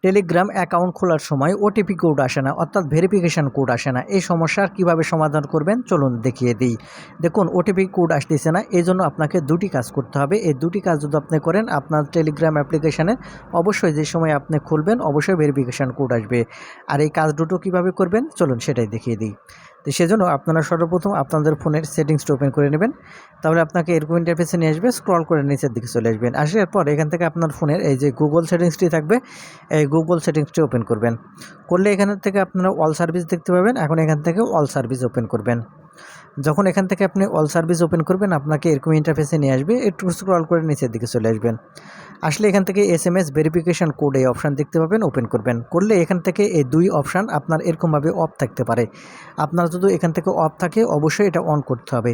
Telegram account খোলার সময় OTP code আসে না, অর্থাৎ ভেরিফিকেশান কোড আসে না। এই সমস্যার কিভাবে সমাধান করবেন চলুন দেখিয়ে দিই। দেখুন, ওটিপি কোড আসতেছে না, এই জন্য আপনাকে দুটি কাজ করতে হবে। এই দুটি কাজ যদি আপনি করেন, আপনার টেলিগ্রাম অ্যাপ্লিকেশানে অবশ্যই যে সময় আপনি খুলবেন অবশ্যই ভেরিফিকেশান কোড আসবে। আর এই কাজ দুটো কীভাবে করবেন চলুন সেটাই দেখিয়ে দিই। তো সেজন্য আপনারা সর্বপ্রথম আপনাদের ফোনের সেটিংসটা ওপেন করে নেবেন। তাহলে আপনাকে এরকম ইন্টারফেসে নিয়ে আসবে, স্ক্রল করে নিচের দিকে চলে আসবেন। আসার পর এখান থেকে আপনার ফোনের এই যে গুগল সেটিংসটি থাকবে, এই গুগল সেটিংসটি ওপেন করবেন। করলে এখান থেকে আপনারা অল সার্ভিস দেখতে পাবেন। এখন এখান থেকে অল সার্ভিস ওপেন করবেন। যখন এখান থেকে আপনি অল সার্ভিস ওপেন করবেন, আপনাকে এরকম ইন্টারফেসে নিয়ে আসবে। একটু স্ক্রল করে নিচের দিকে চলে আসবেন। আসলে এখান থেকে SMS ভেরিফিকেশান কোড এই অপশান দেখতে পাবেন, ওপেন করবেন। করলে এখান থেকে এই দুই অপশান আপনার এরকমভাবে অফ থাকতে পারে। আপনার যদি এখান থেকে অফ থাকে অবশ্যই এটা অন করতে হবে।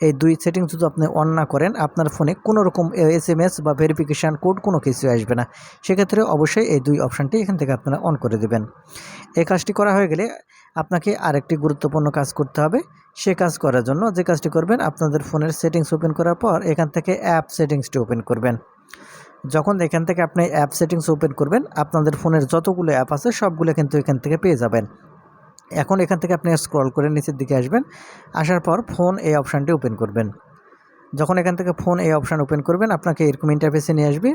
এই দুই সেটিংস যদি আপনি অন না করেন, আপনার ফোনে কোনো রকম SMS বা ভেরিফিকেশান কোড কোনো কিছু আসবে না। সেক্ষেত্রে অবশ্যই এই দুই অপশানটি এখান থেকে আপনারা অন করে দেবেন। এই কাজটি করা হয়ে গেলে আপনাকে আরেকটি গুরুত্বপূর্ণ কাজ করতে হবে। সে কাজ করার জন্য যে কাজটি করবেন, আপনাদের ফোনের সেটিংস ওপেন করার পর এখান থেকে অ্যাপ সেটিংসটি ওপেন করবেন। যখন এখান থেকে আপনি অ্যাপ সেটিংস ওপেন করবেন, আপনাদের ফোনের যতগুলো অ্যাপ আছে সবগুলো কিন্তু এখান থেকে পেয়ে যাবেন। এখন এখান থেকে আপনি স্ক্রল করে নিচের দিকে আসবেন। আসার পর ফোন এই অপশানটি ওপেন করবেন। যখন এখান থেকে ফোন এই অপশান ওপেন করবেন, আপনাকে এরকম ইন্টারফেসে নিয়ে আসবে।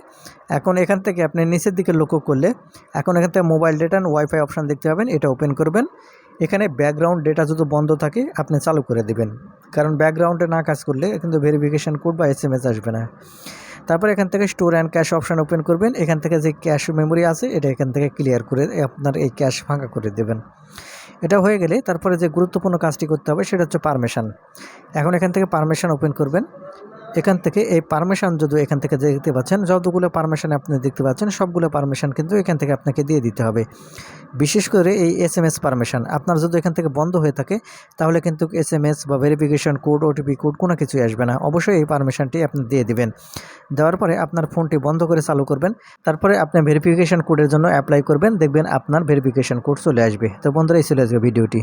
এখন এখান থেকে আপনি নিচের দিকে লক্ষ্য করলে এখন এখান থেকে mobile data and wifi option দেখতে পাবেন, এটা ওপেন করবেন। এখানে ব্যাকগ্রাউন্ড ডেটা যদি বন্ধ থাকে আপনি চালু করে দেবেন, কারণ ব্যাকগ্রাউন্ডে না কাজ করলে কিন্তু ভেরিফিকেশান কোড বা SMS আসবে না। তারপর এখান থেকে store and cash option open করবেন। এখান থেকে যে ক্যাশ মেমোরি আছে এটা এখান থেকে ক্লিয়ার করে আপনার এই ক্যাশ ফাঁকা করে দেবেন। এটা হয়ে গেলে তারপরে যে গুরুত্বপূর্ণ কাজটি করতে হবে সেটা হচ্ছে পারমিশন। এখন এখান থেকে পারমিশন ওপেন করবেন। এখান থেকে এই পারমিশন যদি এখান থেকে দেখতে পাচ্ছেন, যতগুলো পারমিশন আপনি দেখতে পাচ্ছেন সবগুলো পারমিশন কিন্তু এখান থেকে আপনাকে দিয়ে দিতে হবে। বিশেষ করে এই SMS পারমিশন আপনার যদি এখান থেকে বন্ধ হয়ে থাকে, তাহলে কিন্তু SMS বা ভেরিফিকেশন কোড, ওটিপি কোড কোনো কিছুই আসবে না। অবশ্যই এই পারমিশনটি আপনি দিয়ে দিবেন। দেওয়ার পরে আপনার ফোনটি বন্ধ করে চালু করবেন। তারপরে আপনি ভেরিফিকেশন কোডের জন্য অ্যাপ্লাই করবেন, দেখবেন আপনার ভেরিফিকেশন কোড চলে আসবে। তো বন্ধুরা, এই ছিল আজকে ভিডিওটি।